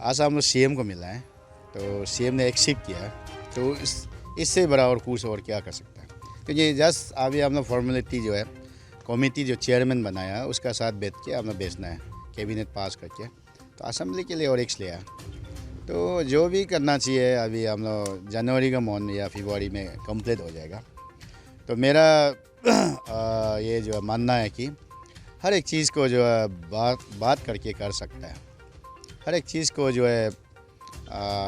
आसाम में सीएम को मिला है, तो सीएम ने एक्सेप्ट किया है, तो इससे बड़ा और कुछ और क्या कर सकता है। क्योंकि जस्ट अभी हम लोग फॉर्मेलिटी जो है कमेटी जो चेयरमैन बनाया उसका साथ बैठ के हम लोग बेचना है, कैबिनेट पास करके, तो असेंबली के लिए और एक लिया। तो जो भी करना चाहिए अभी हम लोग जनवरी का मंथ या फरवरी में कंप्लीट हो जाएगा। तो मेरा ये जो मानना है कि हर एक चीज़ को जो है बात करके कर सकता है, हर एक चीज़ को जो है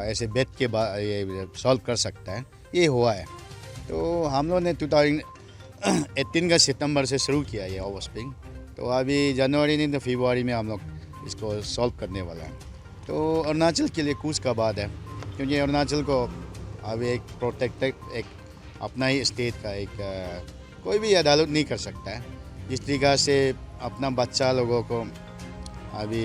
ऐसे बैठ के ये सॉल्व कर सकता है, ये हुआ है। तो हम लोग ने 2018 का सितंबर से शुरू किया ये ओवर स्प्रिंग, तो अभी जनवरी नहीं तो फरवरी में हम लोग इसको सॉल्व करने वाला है। तो अरुणाचल के लिए कुछ का बात है, क्योंकि अरुणाचल को अभी एक प्रोटेक्टेड एक अपना ही स्टेट का एक कोई भी अदालत नहीं कर सकता है। जिस तरीक़ा से अपना बच्चा लोगों को अभी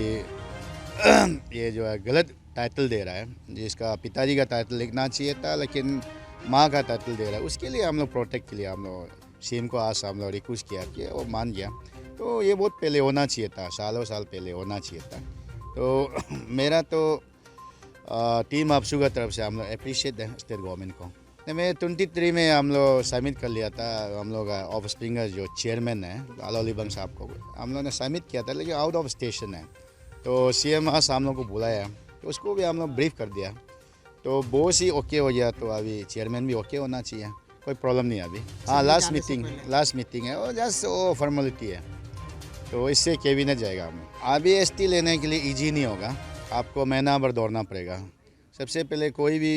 ये जो है गलत टाइटल दे रहा है, जिसका पिताजी का टाइटल लिखना चाहिए था लेकिन माँ का टाइटल दे रहा है, उसके लिए हम लोग प्रोटेक्ट के लिए हम लोग सीएम को आज हम लोग रिक्वेस्ट किया कि वो मान गया। तो ये बहुत पहले होना चाहिए था, सालों साल पहले होना चाहिए था। तो मेरा तो टीम आपसू का तरफ से हम लोग अप्रिशिएट है स्टेट गवर्नमेंट को। मैं 23 में हम लोग सबमिट कर लिया था, हम लोग ऑफ स्प्रिंग का जो चेयरमैन है आलोलीबंग साहब को हम लोग ने सबमिट किया था, लेकिन आउट ऑफ स्टेशन है। तो सीएम आज हम लोग को बुलाया, तो उसको भी हम लोग ब्रीफ कर दिया, तो बॉस ही ओके हो गया, तो अभी चेयरमैन भी ओके होना चाहिए, कोई प्रॉब्लम नहीं अभी। हाँ, लास्ट मीटिंग है, वो जस्ट वो फॉर्मेलिटी है, तो इससे कैबिनेट जाएगा। हम अभी एसटी लेने के लिए इजी नहीं होगा, आपको महीना भर दौड़ना पड़ेगा। सबसे पहले कोई भी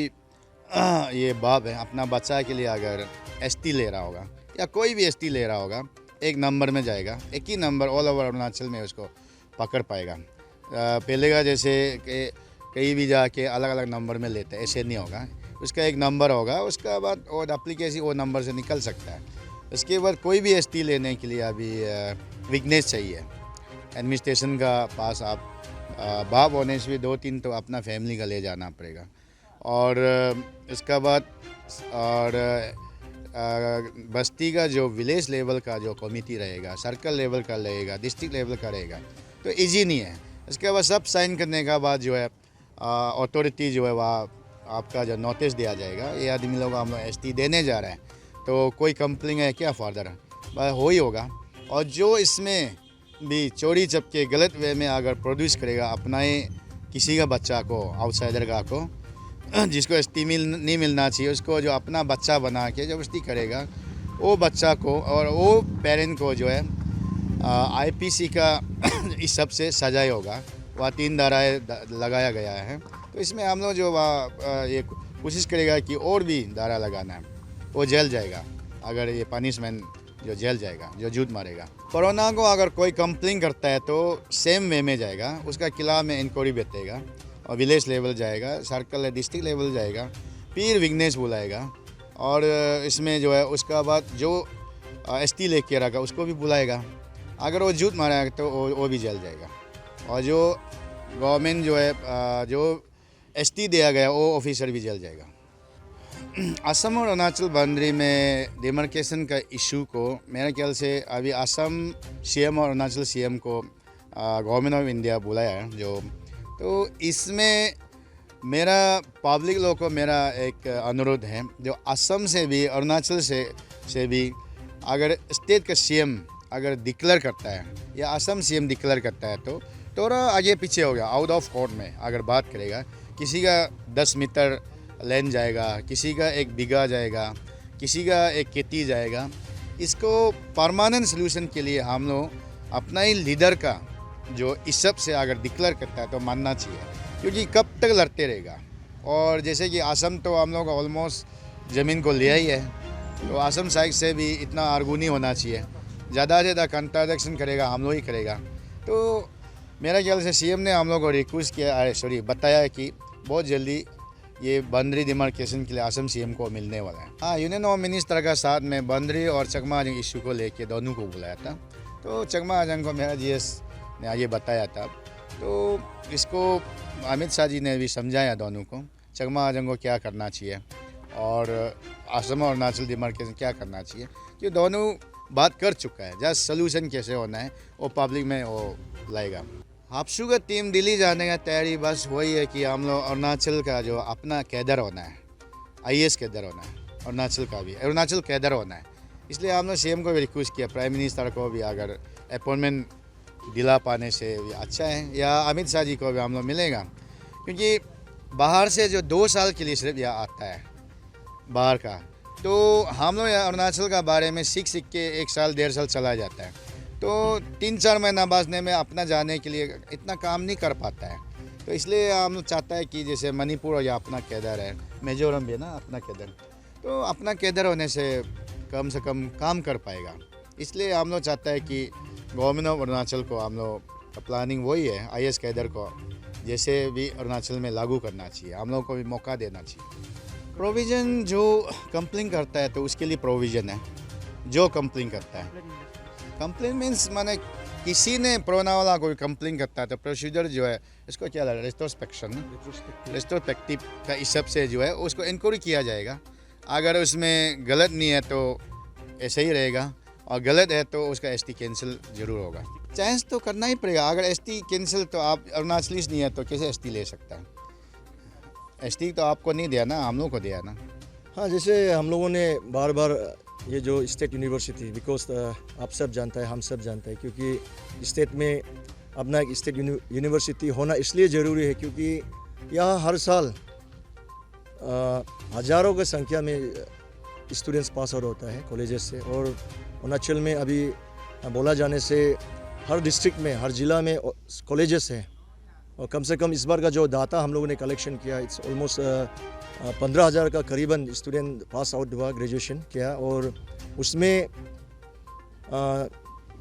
ये बाप है अपना बच्चा के लिए अगर एसटी ले रहा होगा या कोई भी एसटी ले रहा होगा, एक नंबर में जाएगा, एक ही नंबर ऑल ओवर अरुणाचल में उसको पकड़ पाएगा। पहले का जैसे कहीं भी जाके अलग अलग नंबर में लेते हैं, ऐसे नहीं होगा। उसका एक नंबर होगा, उसका बाद और एप्लीकेशन वो नंबर से निकल सकता है। उसके बाद कोई भी एसटी लेने के लिए अभी विकनेस चाहिए एडमिनिस्ट्रेशन का पास। आप बाप होने से भी 2-3 तो अपना फैमिली का ले जाना पड़ेगा। और इसका बाद और बस्ती का जो विलेज लेवल का जो कमेटी रहेगा, सर्कल लेवल का रहेगा, डिस्ट्रिक्ट लेवल का रहेगा, तो इजी नहीं है। इसके बाद सब साइन करने का बाद जो है अथॉरिटी जो है वहाँ आपका जो नोटिस दिया जाएगा, ये आदमी लोग हम लोग एसटी देने जा रहे हैं, तो कोई कंप्लेन है क्या फर्दर हो ही होगा। और जो इसमें भी चोरी चपके गलत वे में अगर प्रोड्यूस करेगा अपना ही किसी का बच्चा को, आउटसाइडर का को, जिसको एसटी नहीं मिलना चाहिए, उसको जो अपना बच्चा बना के जबरदस्ती करेगा, वो बच्चा को और वो पेरेंट को जो है आईपीसी का इस सब से सजा होगा। वह 3 धाराएँ लगाया गया है, तो इसमें हम लोग जो ये कोशिश करेगा कि और भी धारा लगाना है, वो जेल जाएगा। अगर ये पनिशमेंट जो जेल जाएगा, जो झूठ मारेगा। कोरोना को अगर कोई कंप्लेन करता है तो सेम वे में जाएगा, उसका खिलाफ में इंक्वायरी बैठेगा और विलेज लेवल जाएगा, सर्कल डिस्ट्रिक्ट लेवल जाएगा, फिर विघ्नेश बुलाएगा। और इसमें जो है उसका बाद जो एसटी लेके रखा उसको भी बुलाएगा। अगर वो झूठ मारेगा तो वो भी जेल जाएगा। और जो गवर्नमेंट जो है जो एसटी दिया गया वो ऑफिसर भी जेल जाएगा। असम और अरुणाचल बाउंड्री में डिमार्केशन का इशू को मेरे ख्याल से अभी असम सीएम और अरुणाचल सीएम को गवर्नमेंट ऑफ इंडिया बुलाया है जो, तो इसमें मेरा पब्लिक लोगों को मेरा एक अनुरोध है, जो असम से भी अरुणाचल से भी अगर स्टेट का सीएम अगर डिक्लेयर करता है या असम सीएम डिक्लेयर करता है तो थोड़ा आगे पीछे हो गया, आउट ऑफ कोर्ट में अगर बात करेगा, किसी का 10 मीटर लैंड जाएगा, किसी का 1 बीघा जाएगा, किसी का 1 खेती जाएगा, इसको परमानेंट सलूशन के लिए हम लोग अपना ही लीडर का जो इस सब से अगर डिक्लेयर करता है तो मानना चाहिए, क्योंकि कब तक लड़ते रहेगा। और जैसे कि असम तो हम लोग ऑलमोस्ट ज़मीन को लिया ही है, तो असम साइड से भी इतना आर्गू नहीं होना चाहिए, ज़्यादा से ज़्यादा कंट्राडिक्शन करेगा हम लोग ही करेगा। तो मेरा ख्याल से सीएम ने हम लोग को रिक्वेस्ट किया, बताया कि बहुत जल्दी ये बाउंड्री डिमार्केशन के लिए असम सीएम को मिलने वाला है। हाँ, यूनियन होम मिनिस्टर का साथ में बाउंड्री और चकमा आजंग इशू को लेके दोनों को बुलाया था, तो चकमा आजंग को मेरा जीएस ने आगे बताया था, तो इसको अमित शाह जी ने भी समझाया दोनों को, चकमा आजंग को क्या करना चाहिए और असम और अरुणाचल डिमार्केशन क्या करना चाहिए, कि दोनों बात कर चुका है, जस्ट सोल्यूशन कैसे होना है वो पब्लिक में वो लाएगा। हापसू का टीम दिल्ली जाने का तैयारी बस वही है कि हम लोग अरुणाचल का जो अपना कैडर होना है, आईएएस कैडर होना है, अरुणाचल का भी अरुणाचल कैडर होना है। इसलिए हम लोग सीएम को भी रिक्वेस्ट किया, प्राइम मिनिस्टर को भी, अगर अपॉइंटमेंट दिला पाने से भी अच्छा है, या अमित शाह जी को भी हम लोग मिलेगा, क्योंकि बाहर से जो 2 साल के लिए सिर्फ यहाँ आता है बाहर का, तो हम लोग अरुणाचल का बारे में सीख के 1 साल 1.5 साल चला जाता है, तो 3-4 महीना बचने में अपना जाने के लिए इतना काम नहीं कर पाता है। तो इसलिए हम लोग चाहता है कि जैसे मणिपुर या अपना कैडर है, मिजोरम भी है ना अपना कैडर, तो अपना कैडर होने से कम काम कर पाएगा। इसलिए हम लोग चाहता है कि गवर्नमेंट ऑफ अरुणाचल को हम लोग प्लानिंग वही है, आईएएस कैडर को जैसे भी अरुणाचल में लागू करना चाहिए, हम लोग को भी मौका देना चाहिए। प्रोविज़न जो कंप्लेन करता है तो उसके लिए प्रोविज़न है, जो कंप्लेन करता है। कंप्लेन मीन्स माने किसी ने पुराना वाला कोई कंप्लेन करता है तो प्रोसीजर जो है इसको क्या लगा, रेस्ट्रोस्पेक्टिव का हिसाब से जो है उसको इंक्वायरी किया जाएगा। अगर उसमें गलत नहीं है तो ऐसे ही रहेगा, और गलत है तो उसका एसटी कैंसिल जरूर होगा। चांस तो करना ही पड़ेगा। अगर एसटी कैंसिल, तो आप अरुणाचलीस नहीं है तो कैसे एसटी ले सकता है? एसटी तो आपको नहीं दिया ना, हम लोग को दिया ना। हाँ, जैसे हम लोगों ने बार बार ये जो स्टेट यूनिवर्सिटी, बिकॉज आप सब जानता है, हम सब जानते हैं, क्योंकि स्टेट में अपना एक स्टेट यूनिवर्सिटी होना इसलिए ज़रूरी है क्योंकि यहाँ हर साल हज़ारों की संख्या में स्टूडेंट्स पास आउट होता है कॉलेजेस से। और अरुणाचल में अभी बोला जाने से हर डिस्ट्रिक्ट में, हर ज़िला में कॉलेजेस हैं, और कम से कम इस बार का जो डाटा हम लोगों ने कलेक्शन किया, इट्स ऑलमोस्ट 15,000 का करीबन स्टूडेंट पास आउट हुआ, ग्रेजुएशन किया। और उसमें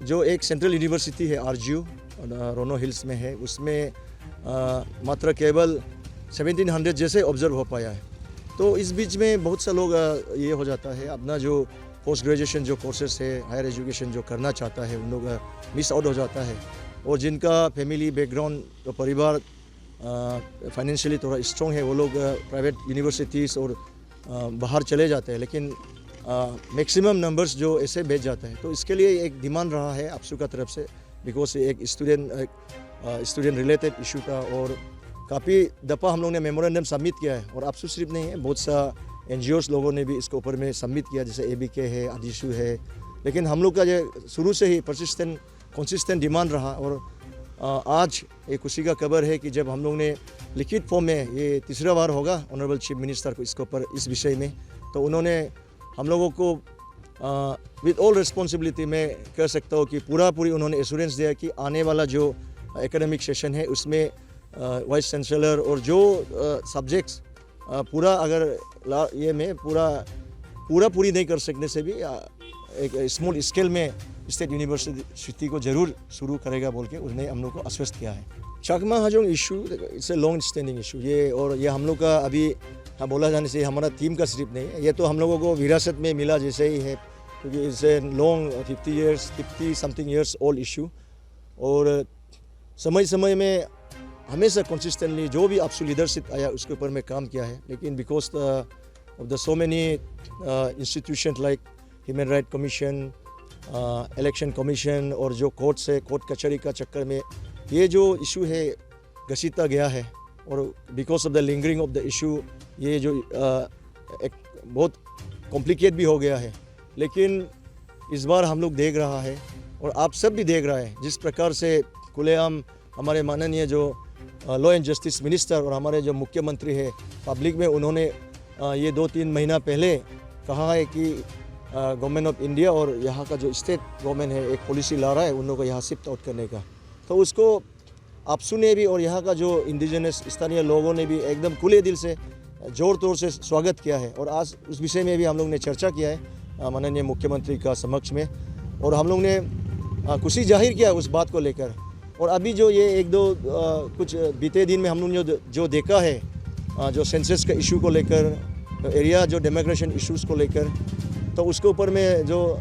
जो एक सेंट्रल यूनिवर्सिटी है आरजीयू, रोनो हिल्स में है, उसमें मात्र केवल 1700 जैसे ऑब्जर्व हो पाया है। तो इस बीच में बहुत सा लोग ये हो जाता है, अपना जो पोस्ट ग्रेजुएशन जो कोर्सेस है, हायर एजुकेशन जो करना चाहता है, उन लोग मिस आउट हो जाता है। और जिनका फैमिली बैकग्राउंड, तो परिवार फाइनेंशियली थोड़ा स्ट्रॉन्ग है, वो लोग प्राइवेट यूनिवर्सिटीज़ और बाहर चले जाते हैं, लेकिन मैक्सिमम नंबर्स जो ऐसे भेज जाते हैं। तो इसके लिए एक डिमांड रहा है आपसू का तरफ से, बिकॉज एक स्टूडेंट रिलेटेड इशू का, और काफ़ी दफ़ा हम लोग ने मेमोरेंडम सबमिट किया है। और आपसू सिर्फ नहीं है, बहुत सा NGOs लोगों ने भी इसके ऊपर में सबमिट किया, जैसे ABK है, आदिशु है। लेकिन हम लोग का जो शुरू से ही कंसिस्टेंट डिमांड रहा। और आज एक खुशी का खबर है कि जब हम लोग ने लिखित फॉर्म में, ये तीसरा बार होगा ऑनरेबल चीफ मिनिस्टर को इसके ऊपर, इस विषय में, तो उन्होंने हम लोगों को विद ऑल रिस्पॉन्सिबिलिटी में कह सकता हूँ कि पूरी उन्होंने एश्योरेंस दिया कि आने वाला जो एकेडमिक सेशन है उसमें वाइस चांसलर और जो सब्जेक्ट्स पूरा अगर ये में पूरी नहीं कर सकने से भी एक स्मॉल स्केल में स्टेट यूनिवर्सिटी को ज़रूर शुरू करेगा बोल के उन्होंने हम लोग को आश्वस्त किया है। Chakma Hajong issue it's a long standing issue ये, और ये हम लोग का अभी बोला जाने से हमारा टीम का सिर्फ नहीं है, ये तो हम लोगों को विरासत में मिला जैसे ही है, क्योंकि it's a long 50 something years old issue. और समय में हमेशा कंसिस्टेंटली जो भी आपसू लीडरशिप आया उसके ऊपर में काम किया है। लेकिन because of the so many institution like human right commission, election commission, और जो कोर्ट से कोर्ट कचहरी का चक्कर में ये जो इशू है घसीटा गया है। और because of the lingering of the issue ये जो एक बहुत कॉम्प्लिकेट भी हो गया है। लेकिन इस बार हम लोग देख रहा है, और आप सब भी देख रहा है, जिस प्रकार से खुलेआम हमारे माननीय जो लॉ एंड जस्टिस मिनिस्टर और हमारे जो मुख्यमंत्री है पब्लिक में, उन्होंने ये 2-3 महीना पहले कहा है कि गवर्नमेंट ऑफ इंडिया और यहाँ का जो स्टेट गवर्नमेंट है एक पॉलिसी ला रहा है उन लोगों को यहाँ शिफ्ट आउट करने का। तो उसको आपसू ने भी और यहाँ का जो इंडिजिनस स्थानीय लोगों ने भी एकदम खुले दिल से जोर तोड़ से स्वागत किया है। और आज उस विषय में भी हम लोग ने चर्चा किया है माननीय मुख्यमंत्री का समक्ष में, और हम लोग ने खुशी जाहिर किया उस बात को लेकर। और अभी जो ये 1-2 कुछ बीते दिन में हम लोग ने जो देखा है, जो सेंसस का इशू को लेकर, एरिया जो डेमोग्रेशन इश्यूज़ को लेकर, तो उसके ऊपर में जो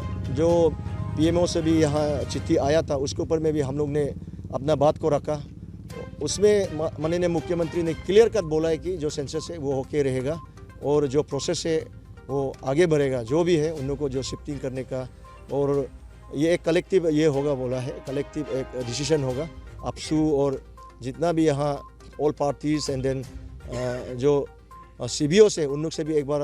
PMO से भी यहाँ चिट्ठी आया था, उसके ऊपर में भी हम लोग ने अपना बात को रखा। उसमें माननीय मुख्यमंत्री ने क्लियर कट बोला है कि जो सेंसस है वो होके रहेगा, और जो प्रोसेस है वो आगे बढ़ेगा, जो भी है उन लोगों को जो शिफ्टिंग करने का, और ये एक कलेक्टिव ये होगा बोला है, कलेक्टिव एक डिसीजन होगा। अपसू और जितना भी यहाँ ऑल पार्टीज एंड देन जो CBO से उन लोग से भी एक बार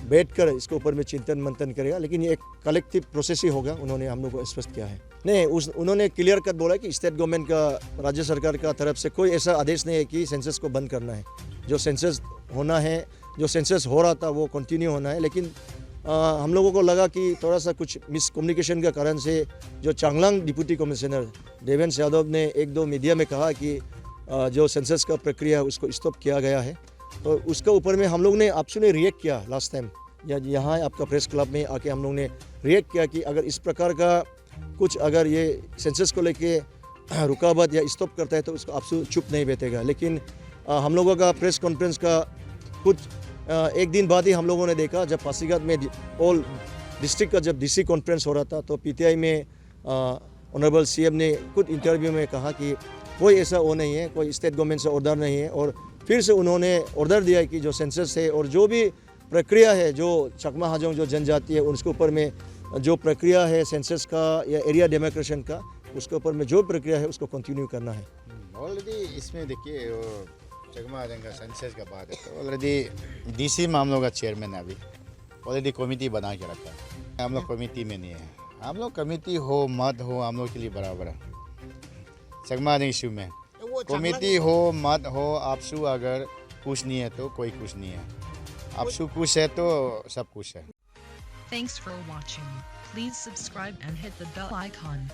बैठकर इसके ऊपर में चिंतन मंथन करेगा, लेकिन ये एक कलेक्टिव प्रोसेस ही होगा, उन्होंने हम लोग को स्पष्ट किया है। नहीं, उन्होंने क्लियर कट बोला कि स्टेट गवर्नमेंट का, राज्य सरकार का तरफ से कोई ऐसा आदेश नहीं है कि सेंसस को बंद करना है। जो सेंसस होना है, जो सेंसस हो रहा था वो कंटिन्यू होना है, लेकिन हम लोगों को लगा कि थोड़ा सा कुछ मिसकम्युनिकेशन के कारण से जो चांगलांग डिप्टी कमिश्नर देवेंद्र यादव ने 1-2 मीडिया में कहा कि जो सेंसस का प्रक्रिया उसको स्टॉप किया गया है, तो उसके ऊपर में हम लोग ने आपसे ने रिएक्ट किया लास्ट टाइम, या यहाँ आपका प्रेस क्लब में आके हम लोग ने रिएक्ट किया कि अगर इस प्रकार का कुछ अगर ये सेंसस को लेके रुकावट या स्टॉप करता है तो उसको आपसे चुप नहीं बैठेगा। लेकिन हम लोगों का प्रेस कॉन्फ्रेंस का कुछ एक दिन बाद ही हम लोगों ने देखा, जब पासीघाट में ऑल डिस्ट्रिक्ट का जब DC कॉन्फ्रेंस हो रहा था, तो PTI में ऑनरेबल CM ने कुछ इंटरव्यू में कहा कि कोई ऐसा वो नहीं है, कोई स्टेट गवर्नमेंट से ऑर्डर नहीं है, और फिर से उन्होंने ऑर्डर दिया कि जो सेंसस है और जो भी प्रक्रिया है, जो चकमा हाजोंग जो जनजाति है उसके ऊपर में जो प्रक्रिया है सेंसस का या एरिया डेमोक्रेशन का, उसके ऊपर में जो प्रक्रिया है उसको कंटिन्यू करना है। ऑलरेडी इसमें देखिए चकमा हाजोंग का सेंसस का बात है, तो ऑलरेडी DC में हम लोग का चेयरमैन है, अभी ऑलरेडी कमेटी बना के रखा है। हम लोग कमेटी में नहीं है, हम लोग कमेटी हो मत हो हम लोग के लिए बराबर है। चकमा हाजोंग इशू में कमेटी हो मत हो, आपसू अगर कुछ नहीं है तो कोई कुछ नहीं है, आपसू कुछ है तो सब कुछ है। Thanks for watching. Please subscribe and hit the bell icon.